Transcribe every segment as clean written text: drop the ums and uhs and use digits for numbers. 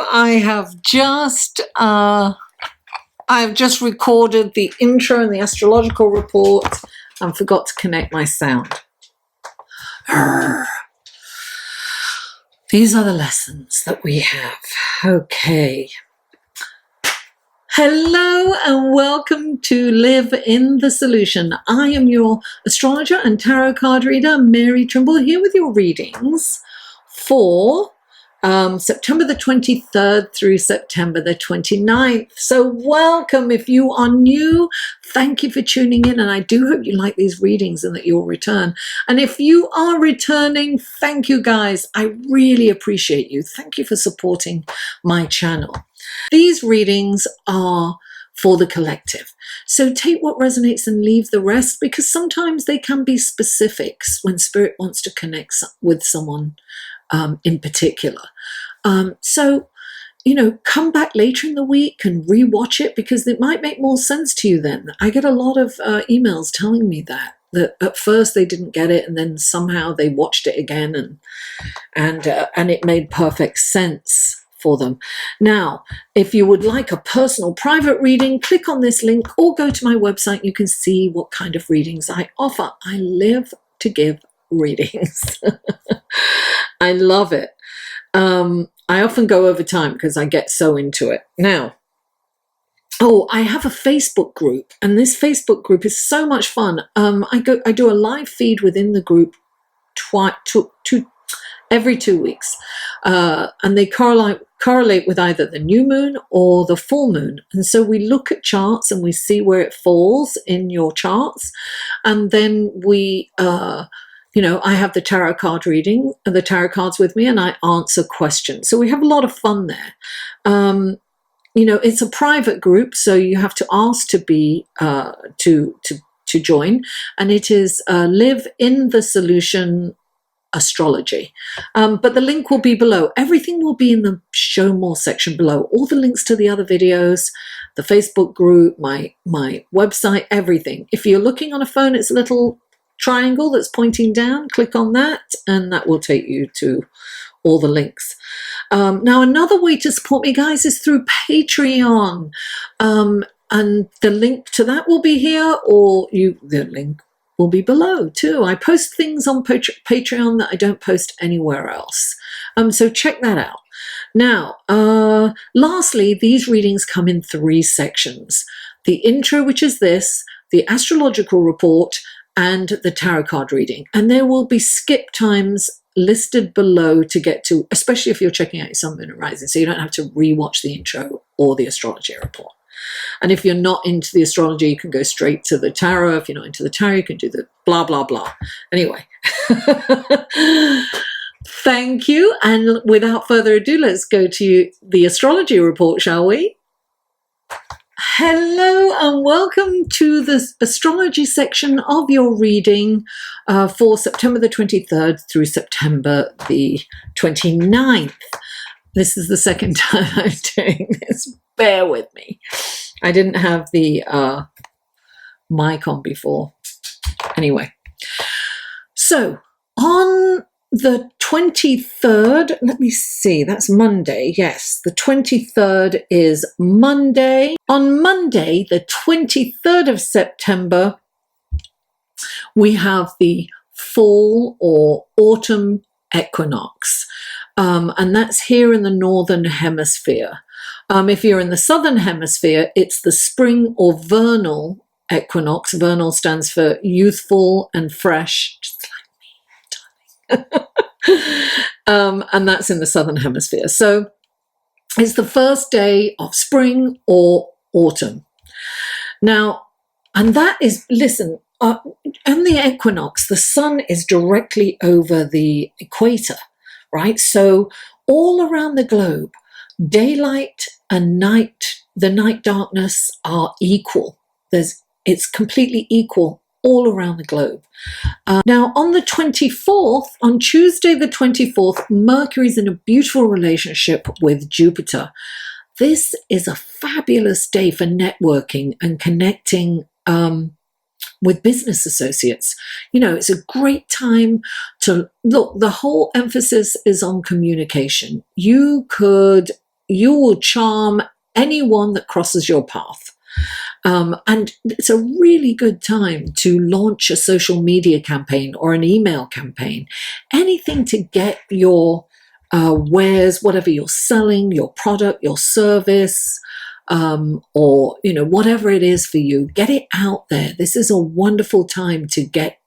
I've just recorded the intro and the astrological report and forgot to connect my sound. These are the lessons that we have. Okay. Hello and welcome to Live in the Solution. I am your astrologer and tarot card reader, Mary Trimble, here with your readings for September the 23rd through September the 29th. So welcome. If you are new, thank you for tuning in, and I do hope you like these readings and that you'll return. And if you are returning, thank you guys. I really appreciate you. Thank you for supporting my channel. These readings are for the collective. So take what resonates and leave the rest, because sometimes they can be specifics when spirit wants to connect with someone in particular. So, come back later in the week and rewatch it, because it might make more sense to you then. I get a lot of emails telling me that at first they didn't get it, and then somehow they watched it again and it made perfect sense for them. Now, if you would like a personal private reading, click on this link or go to my website. You can see what kind of readings I offer. I live to give readings. I love it. I often go over time because I get so into it. Now, I have a Facebook group, and this Facebook group is so much fun. I do a live feed within the group every 2 weeks, and they correlate with either the new moon or the full moon. And so we look at charts and we see where it falls in your charts, and then we I have the tarot card reading, the tarot cards with me, and I answer questions. So we have a lot of fun there. It's a private group, so you have to ask to be to join, and it is Live in the Solution Astrology. But the link will be below. Everything will be in the show more section below. All the links to the other videos, the Facebook group, my website, everything. If you're looking on a phone, it's a little triangle that's pointing down. Click on that and that will take you to all the links. Now, another way to support me, guys, is through Patreon, and the link to that will be here, or the link will be below too. I post things on Patreon that I don't post anywhere else, so check that out. Now, lastly, these readings come in 3 sections: the intro, which is this, the astrological report, and the tarot card reading. And there will be skip times listed below to get to, especially if you're checking out your sun, moon, and rising, so you don't have to rewatch the intro or the astrology report. And if you're not into the astrology, you can go straight to the tarot. If you're not into the tarot, you can do the blah, blah, blah. Anyway, thank you. And without further ado, let's go to the astrology report, shall we? Hello and welcome to the astrology section of your reading for September the 23rd through September the 29th. This is the second time I'm doing this. Bear with me. I didn't have the mic on before. Anyway, so on the 23rd, let me see, that's Monday. Yes, the 23rd is Monday. On Monday, the 23rd of September, we have the fall or autumn equinox. And that's here in the northern hemisphere. If you're in the southern hemisphere, it's the spring or vernal equinox. Vernal stands for youthful and fresh, just like me, darling. And that's in the southern hemisphere. So it's the first day of spring or autumn. Now, and that is, listen, in the equinox, the sun is directly over the equator, right? So all around the globe, daylight and night, the night darkness are equal. It's completely equal all around the globe. Now, on the 24th, on Tuesday the 24th, Mercury's in a beautiful relationship with Jupiter. This is a fabulous day for networking and connecting with business associates. It's a great time to look. The whole emphasis is on communication. You could you will charm anyone that crosses your path. And it's a really good time to launch a social media campaign or an email campaign, anything to get your wares, whatever you're selling, your product, your service, or whatever it is for you, get it out there. This is a wonderful time to get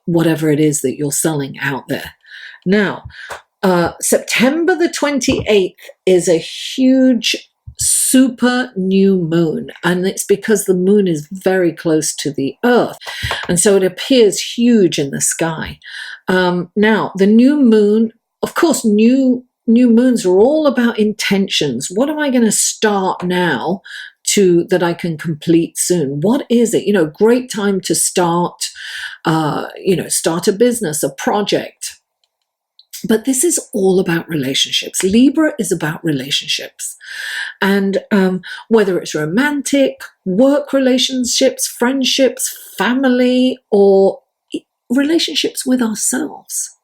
whatever it is that you're selling out there. Now, September the 28th is a huge super new moon, and it's because the moon is very close to the earth, and so it appears huge in the sky. Now, the new moon, of course, new moons are all about intentions. What am I going to start now that I can complete soon? What is it? Great time to start, start a business, a project. But this is all about relationships. Libra is about relationships. And whether it's romantic, work relationships, friendships, family, or relationships with ourselves.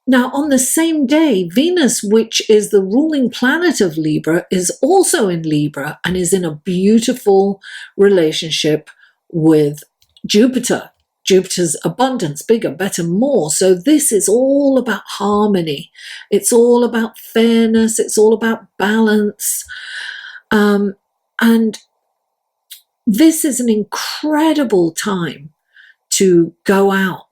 Now, on the same day, Venus, which is the ruling planet of Libra, is also in Libra and is in a beautiful relationship with Jupiter. Jupiter's abundance, bigger, better, more. So this is all about harmony. It's all about fairness. It's all about balance. And this is an incredible time to go out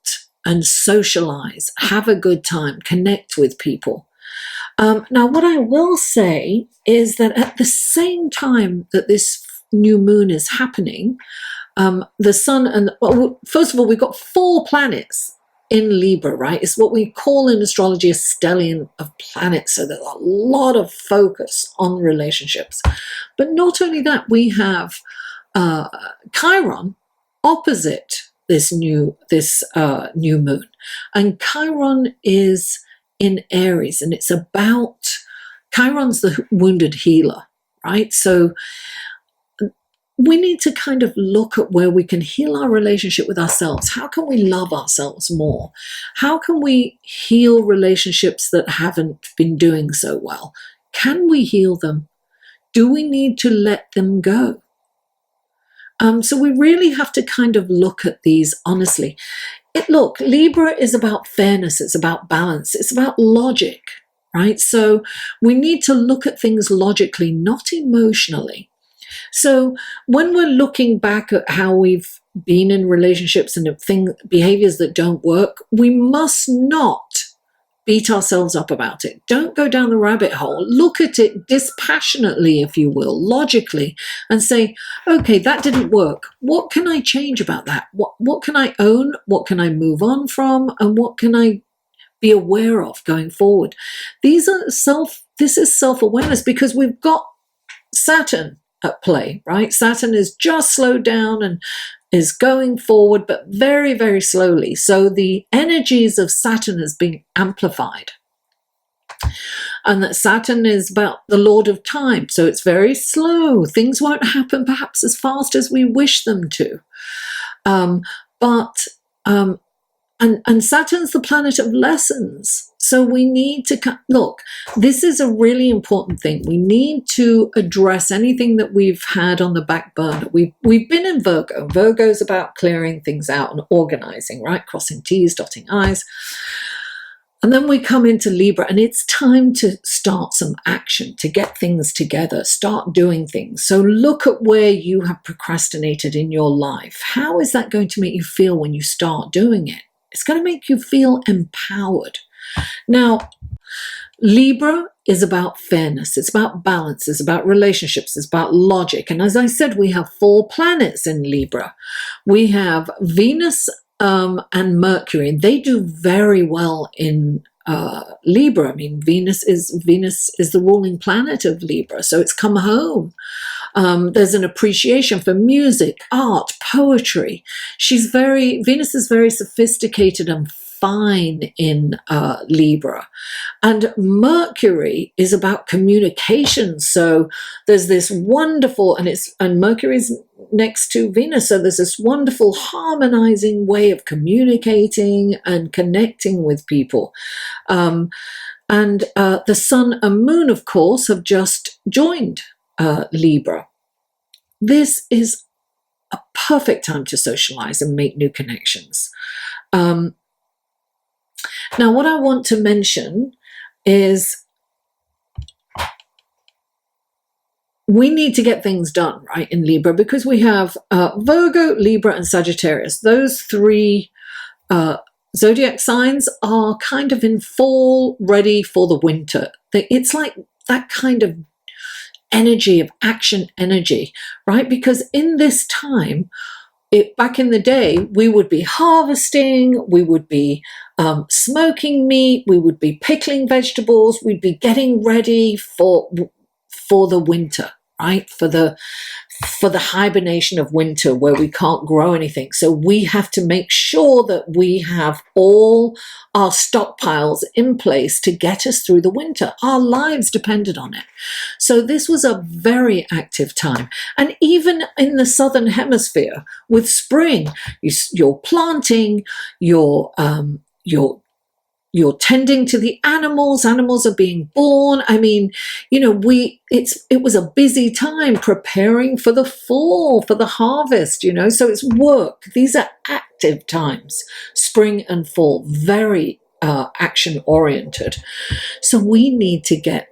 and socialize, have a good time, connect with people. Now, what I will say is that at the same time that this new moon is happening, the sun and, first of all, we've got 4 planets in Libra, right? It's what we call in astrology a stellium of planets. So there's a lot of focus on relationships. But not only that, we have Chiron opposite this new moon, and Chiron is in Aries, and it's about Chiron's the wounded healer, right? So we need to kind of look at where we can heal our relationship with ourselves. How can we love ourselves more? How can we heal relationships that haven't been doing so well? Can we heal them? Do we need to let them go? So we really have to kind of look at these honestly. Look, Libra is about fairness. It's about balance. It's about logic, right? So we need to look at things logically, not emotionally. So when we're looking back at how we've been in relationships and behaviors that don't work, we must not beat ourselves up about it. Don't go down the rabbit hole. Look at it dispassionately, if you will, logically, and say, okay, that didn't work. What can I change about that? What can I own? What can I move on from? And what can I be aware of going forward? This is self-awareness, because we've got Saturn at play, right? Saturn is just slowed down and is going forward, but very, very slowly. So the energies of Saturn has been amplified. And that Saturn is about the Lord of Time. So it's very slow. Things won't happen perhaps as fast as we wish them to. And Saturn's the planet of lessons. So we need to look, this is a really important thing. We need to address anything that we've had on the back burner. We've been in Virgo. Virgo's about clearing things out and organizing, right? Crossing T's, dotting I's. And then we come into Libra, and it's time to start some action, to get things together, start doing things. So look at where you have procrastinated in your life. How is that going to make you feel when you start doing it? It's going to make you feel empowered. Now, Libra is about fairness. It's about balance. It's about relationships. It's about logic. And as I said, we have 4 planets in Libra. We have Venus and Mercury, and they do very well in Libra. I mean, Venus is the ruling planet of Libra, so it's come home. There's an appreciation for music, art, poetry. Venus is very sophisticated and fine in Libra. And Mercury is about communication. So there's this wonderful, and Mercury's next to Venus, so there's this wonderful harmonizing way of communicating and connecting with people. And the sun and moon, of course, have just joined Libra. This is a perfect time to socialize and make new connections. Now, what I want to mention is we need to get things done, right, in Libra, because we have Virgo, Libra, and Sagittarius. Those three zodiac signs are kind of in fall, ready for the winter. It's like that kind of energy, of action energy, right? Because in this time, back in the day, we would be harvesting, we would be smoking meat, we would be pickling vegetables, we'd be getting ready for the winter, right? For the hibernation of winter where we can't grow anything. So we have to make sure that we have all our stockpiles in place to get us through the winter. Our lives depended on it. So this was a very active time. And even in the southern hemisphere with spring, you're planting, you're tending to the animals. Animals are being born. I mean, it was a busy time preparing for the fall, for the harvest, so it's work. These are active times, spring and fall, very action oriented. So we need to get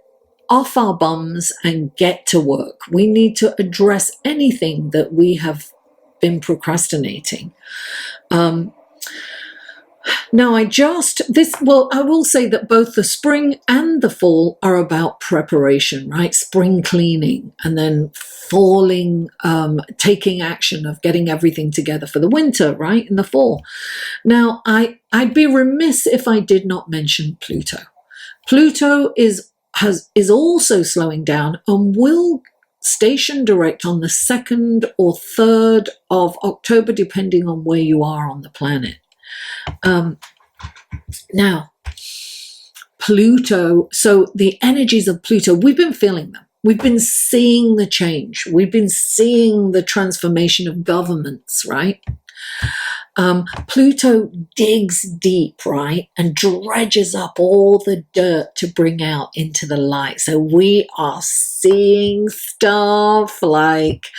off our bums and get to work. We need to address anything that we have been procrastinating. Now, I will say that both the spring and the fall are about preparation, right? Spring cleaning and then falling, taking action of getting everything together for the winter, right? In the fall. Now, I'd be remiss if I did not mention Pluto. Pluto is also slowing down and will station direct on the 2nd or 3rd of October, depending on where you are on the planet. Now, Pluto, so the energies of Pluto, we've been feeling them. We've been seeing the change. We've been seeing the transformation of governments, right? Pluto digs deep, right? And dredges up all the dirt to bring out into the light. So we are seeing stuff like,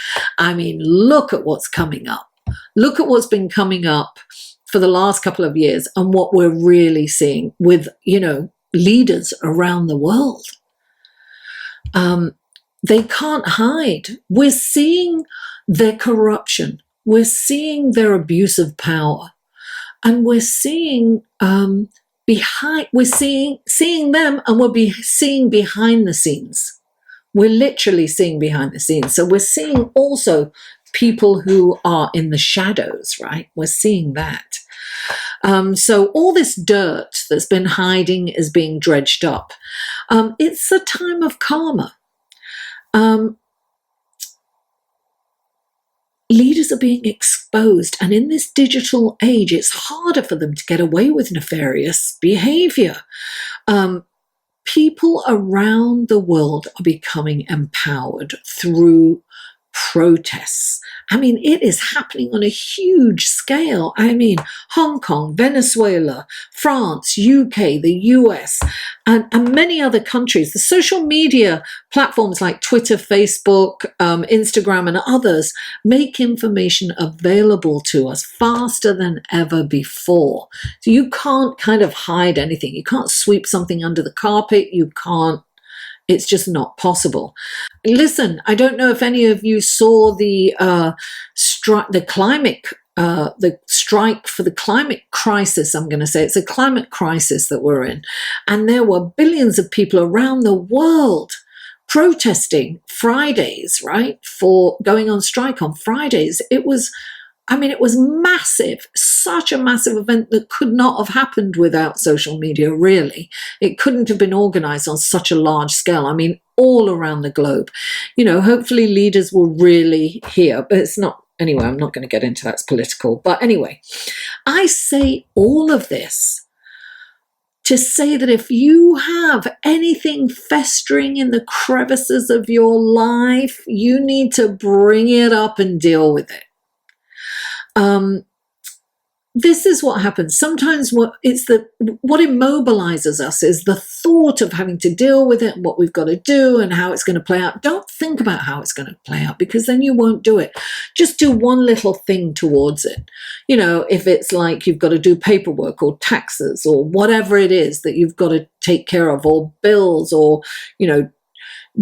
look at what's coming up. Look at what's been coming up for the last couple of years and what we're really seeing with, leaders around the world. They can't hide. We're seeing their corruption. We're seeing their abuse of power. And we're seeing seeing them, and we'll be seeing behind the scenes. We're literally seeing behind the scenes. So we're seeing also people who are in the shadows, right? We're seeing that. So all this dirt that's been hiding is being dredged up. It's a time of karma. Leaders are being exposed, and in this digital age, it's harder for them to get away with nefarious behavior. People around the world are becoming empowered through protests. It is happening on a huge scale. Hong Kong, Venezuela, France, UK, the US, and many other countries. The social media platforms like Twitter, Facebook, Instagram, and others make information available to us faster than ever before. So you can't kind of hide anything. You can't sweep something under the carpet. It's just not possible. Listen, I don't know if any of you saw the strike for the climate crisis. I'm going to say it's a climate crisis that we're in. And there were billions of people around the world protesting Fridays, right? For going on strike on Fridays. It was massive, such a massive event that could not have happened without social media, really. It couldn't have been organized on such a large scale. All around the globe. Hopefully leaders will really hear, but it's not. Anyway, I'm not going to get into that. It's political. But anyway, I say all of this to say that if you have anything festering in the crevices of your life, you need to bring it up and deal with it. this is what happens. Sometimes what immobilizes us is the thought of having to deal with it and what we've got to do and how it's going to play out. Don't think about how it's going to play out, because then you won't do it. Just do one little thing towards it. You know, if it's like you've got to do paperwork or taxes or whatever it is that you've got to take care of, or bills, or, you know,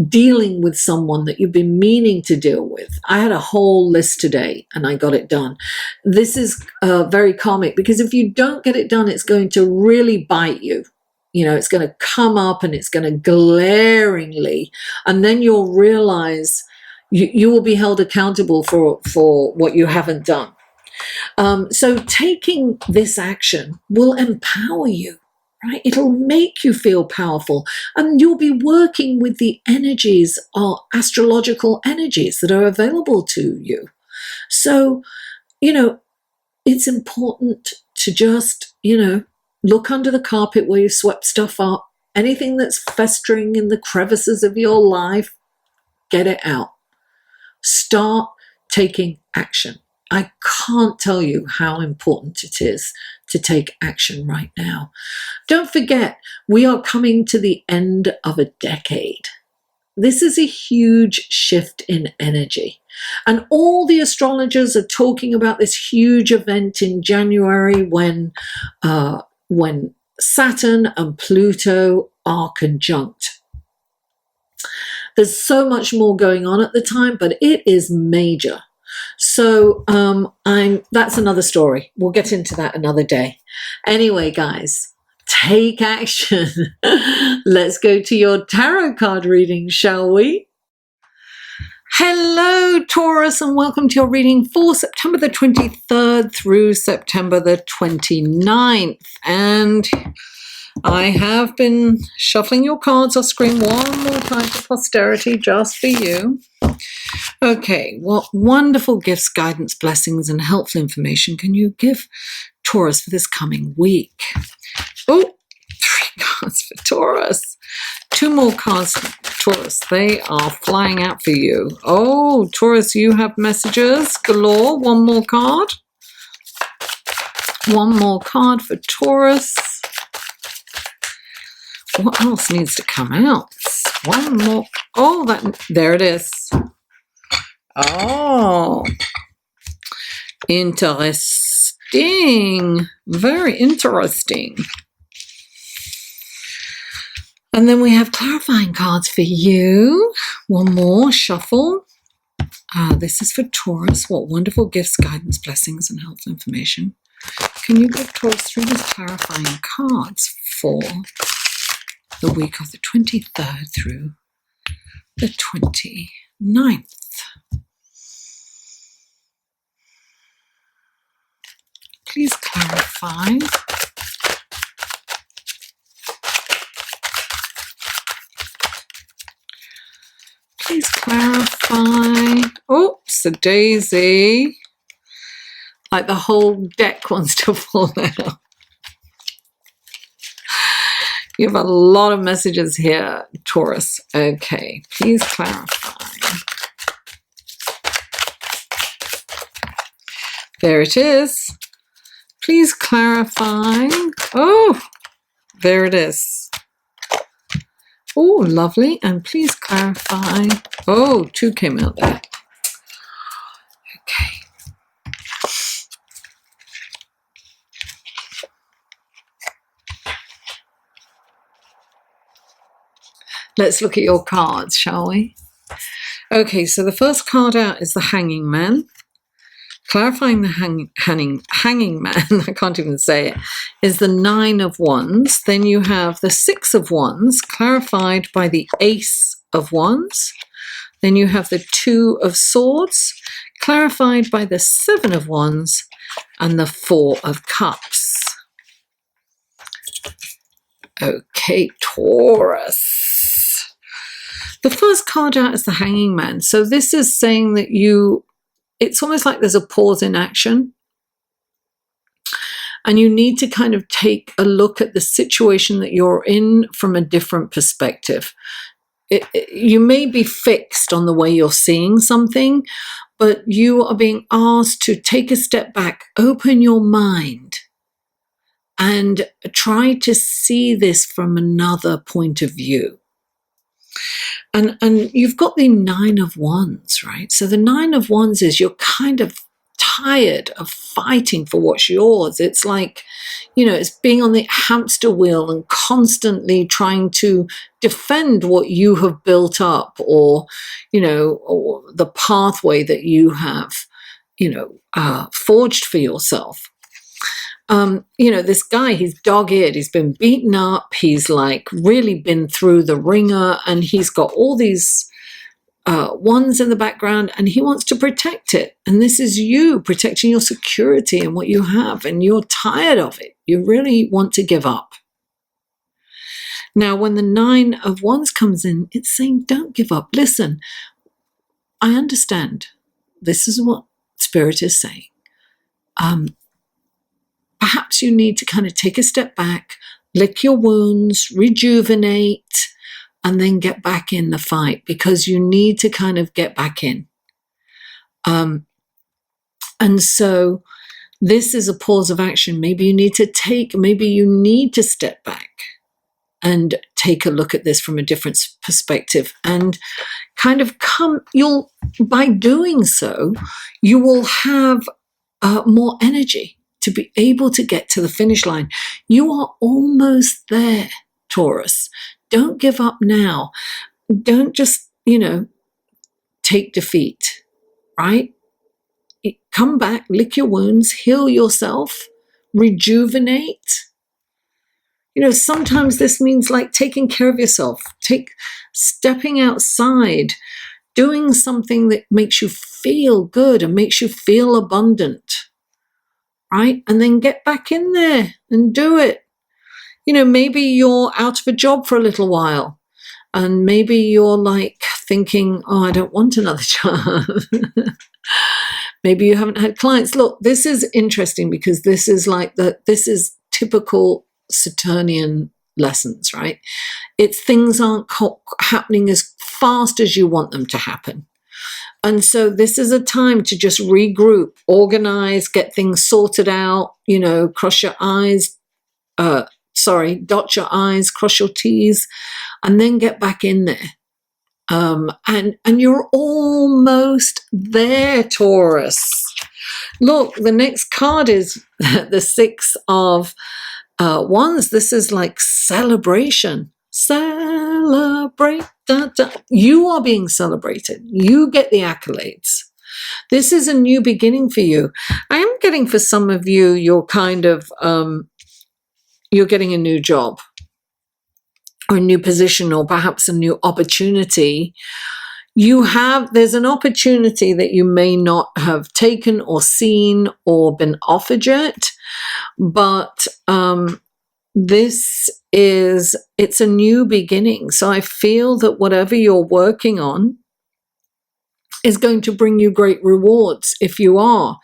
dealing with someone that you've been meaning to deal with. I had a whole list today and I got it done. This is very karmic, because if you don't get it done, it's going to really bite you. You know, it's going to come up and it's going to glaringly, and then you'll realize you will be held accountable for what you haven't done. So taking this action will empower you. Right? It'll make you feel powerful, and you'll be working with the energies, or astrological energies, that are available to you. So, you know, it's important to just, you know, look under the carpet where you swept stuff up. Anything that's festering in the crevices of your life, get it out. Start taking action. I can't tell you how important it is to take action right now. Don't forget, we are coming to the end of a decade. This is a huge shift in energy. And all the astrologers are talking about this huge event in January when Saturn and Pluto are conjunct. There's so much more going on at the time, but it is major. So that's another story. We'll get into that another day. Anyway, guys, take action. Let's go to your tarot card reading, shall we? Hello, Taurus, and welcome to your reading for September the 23rd through September the 29th. And I have been shuffling your cards off screen one more time for posterity, just for you. Okay, what wonderful gifts, guidance, blessings, and helpful information can you give Taurus for this coming week? Oh, 3 cards for Taurus. 2 more cards for Taurus. They are flying out for you. Oh, Taurus, you have messages galore. 1 more card. 1 more card for Taurus. What else needs to come out? 1 more. Oh, there it is. Oh, interesting. Very interesting. And then we have clarifying cards for you. 1 more shuffle. This is for Taurus. What wonderful gifts, guidance, blessings, and helpful information can you give Taurus through these clarifying cards for the week of the 23rd through the 29th? Please clarify. Please clarify. Oops, a daisy. Like the whole deck wants to fall out. You have a lot of messages here, Taurus. Okay, please clarify. There it is. Please clarify. Oh, there it is. Oh, lovely. And please clarify. Oh, 2 came out there. Okay. Let's look at your cards, shall we? Okay, so the first card out is the Hanging Man. Clarifying the hanging man, I can't even say it, is the 9 of Wands. Then you have the 6 of Wands, clarified by the Ace of Wands. Then you have the 2 of Swords, clarified by the 7 of Wands, and the 4 of Cups. Okay, Taurus. The first card out is the Hanging Man. So this is saying that it's almost like there's a pause in action. And you need to kind of take a look at the situation that you're in from a different perspective. you may be fixed on the way you're seeing something, but you are being asked to take a step back, open your mind, and try to see this from another point of view. And you've got the 9 of Wands, right? So the 9 of Wands is you're kind of tired of fighting for what's yours. It's like, it's being on the hamster wheel and constantly trying to defend what you have built up, or, or the pathway that you have, forged for yourself. This guy, he's dog-eared, he's been beaten up, he's like really been through the ringer, and he's got all these wands in the background, and he wants to protect it. And this is you protecting your security and what you have, and you're tired of it. You really want to give up. Now, when the 9 of Wands comes in, it's saying, don't give up. Listen, I understand. This is what Spirit is saying. Perhaps you need to kind of take a step back, lick your wounds, rejuvenate, and then get back in the fight, because you need to kind of get back in. And so this is a pause of action. Maybe you need to step back and take a look at this from a different perspective, and kind of by doing so, you will have more energy to be able to get to the finish line. You are almost there, Taurus. Don't give up now. Don't just, take defeat, right? Come back, lick your wounds, heal yourself, rejuvenate. Sometimes this means like taking care of yourself, stepping outside, doing something that makes you feel good and makes you feel abundant. Right? And then get back in there and do it. Maybe you're out of a job for a little while, and maybe you're like thinking, oh, I don't want another job. Maybe you haven't had clients. Look, this is interesting, because this is typical Saturnian lessons, right? It's things aren't happening as fast as you want them to happen. And so this is a time to just regroup, organize, get things sorted out, dot your I's, cross your T's, and then get back in there. And you're almost there, Taurus. Look, the next card is the 6 of Wands. This is like celebration. Celebrate. You are being celebrated. You get the accolades. This is a new beginning for you. I am getting, for some of you, you're kind of, you're getting a new job, or a new position, or perhaps a new opportunity. There's an opportunity that you may not have taken or seen or been offered yet, but it's a new beginning. So I feel that whatever you're working on is going to bring you great rewards if you are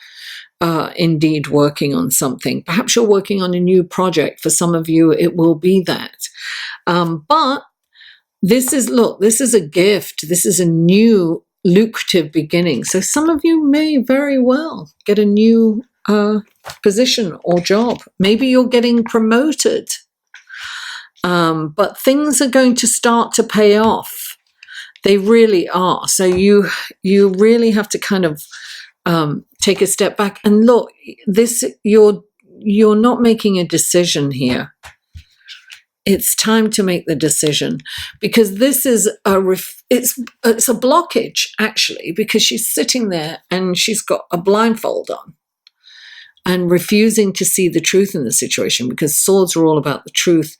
indeed working on something. Perhaps you're working on a new project. For some of you, it will be that. But this is a gift. This is a new lucrative beginning. So some of you may very well get a new position or job. Maybe you're getting promoted. But things are going to start to pay off. They really are. So you really have to kind of take a step back and look. You're not making a decision here. It's time to make the decision, because this is it's a blockage, actually, because she's sitting there and she's got a blindfold on and refusing to see the truth in the situation, because swords are all about the truth.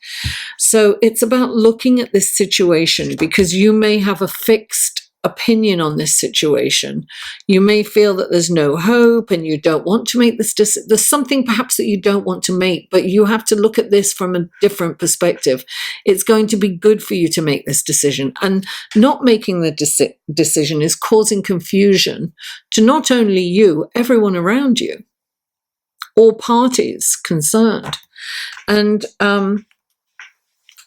So it's about looking at this situation, because you may have a fixed opinion on this situation. You may feel that there's no hope and you don't want to make this decision. There's something perhaps that you don't want to make, but you have to look at this from a different perspective. It's going to be good for you to make this decision. And not making the decision is causing confusion to not only you, everyone around you, all parties concerned. And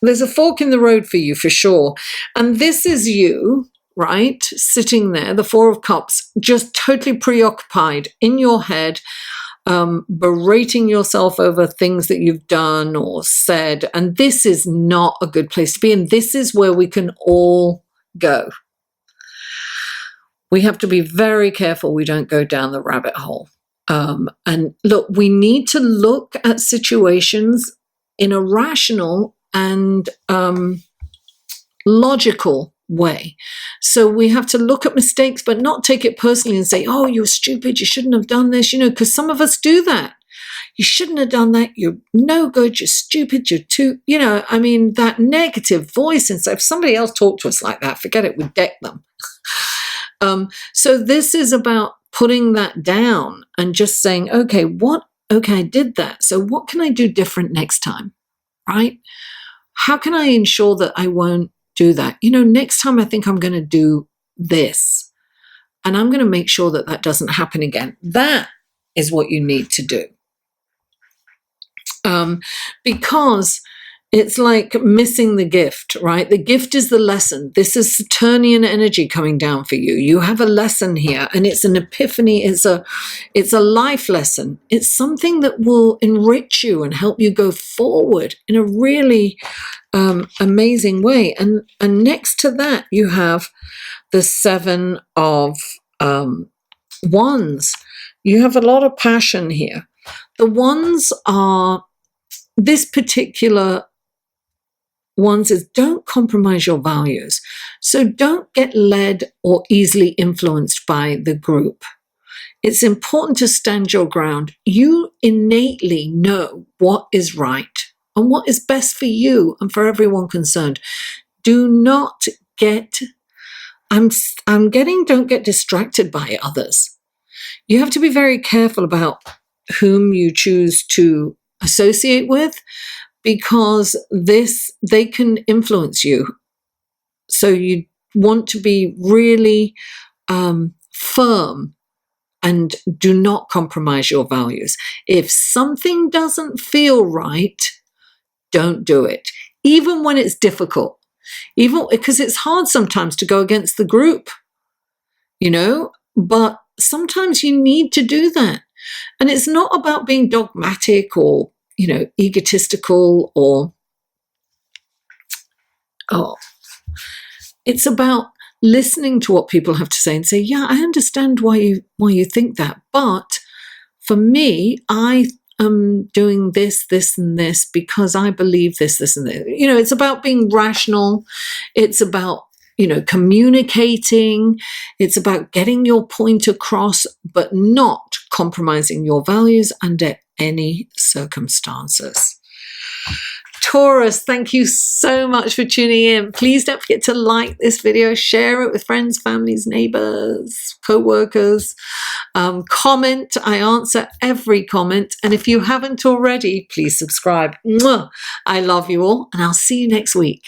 there's a fork in the road for you for sure. And this is you, right? Sitting there, the Four of Cups, just totally preoccupied in your head, berating yourself over things that you've done or said. And this is not a good place to be. And this is where we can all go. We have to be very careful we don't go down the rabbit hole. And look, we need to look at situations in a rational and logical way. So we have to look at mistakes, but not take it personally and say, oh, you're stupid, you shouldn't have done this, because some of us do that. You shouldn't have done that, you're no good, you're stupid, you're too, that negative voice. And so if somebody else talked to us like that, forget it, we deck them. So this is about putting that down and just saying, okay, I did that. So what can I do different next time? Right? How can I ensure that I won't do that? Next time I think I'm going to do this, and I'm going to make sure that that doesn't happen again. That is what you need to do. Because it's like missing the gift, right? The gift is the lesson. This is Saturnian energy coming down for you. You have a lesson here, and it's an epiphany. It's a life lesson. It's something that will enrich you and help you go forward in a really amazing way. And next to that, you have the Seven of Wands. You have a lot of passion here. The Wands are this particular ones is don't compromise your values. So don't get led or easily influenced by the group. It's important to stand your ground. You innately know what is right and what is best for you and for everyone concerned. Do not get, don't get distracted by others. You have to be very careful about whom you choose to associate with, because they can influence you. So you want to be really firm and do not compromise your values. If something doesn't feel right, don't do it. Even when it's difficult, even because it's hard sometimes to go against the group, but sometimes you need to do that. And it's not about being dogmatic or egotistical it's about listening to what people have to say and say, yeah, I understand why you think that. But for me, I am doing this, and this because I believe this, and this. It's about being rational. It's about, communicating. It's about getting your point across, but not compromising your values under any circumstances. Taurus, thank you so much for tuning in. Please don't forget to like this video, share it with friends, families, neighbors, co-workers. Comment. I answer every comment. And if you haven't already, please subscribe. Mwah! I love you all, and I'll see you next week.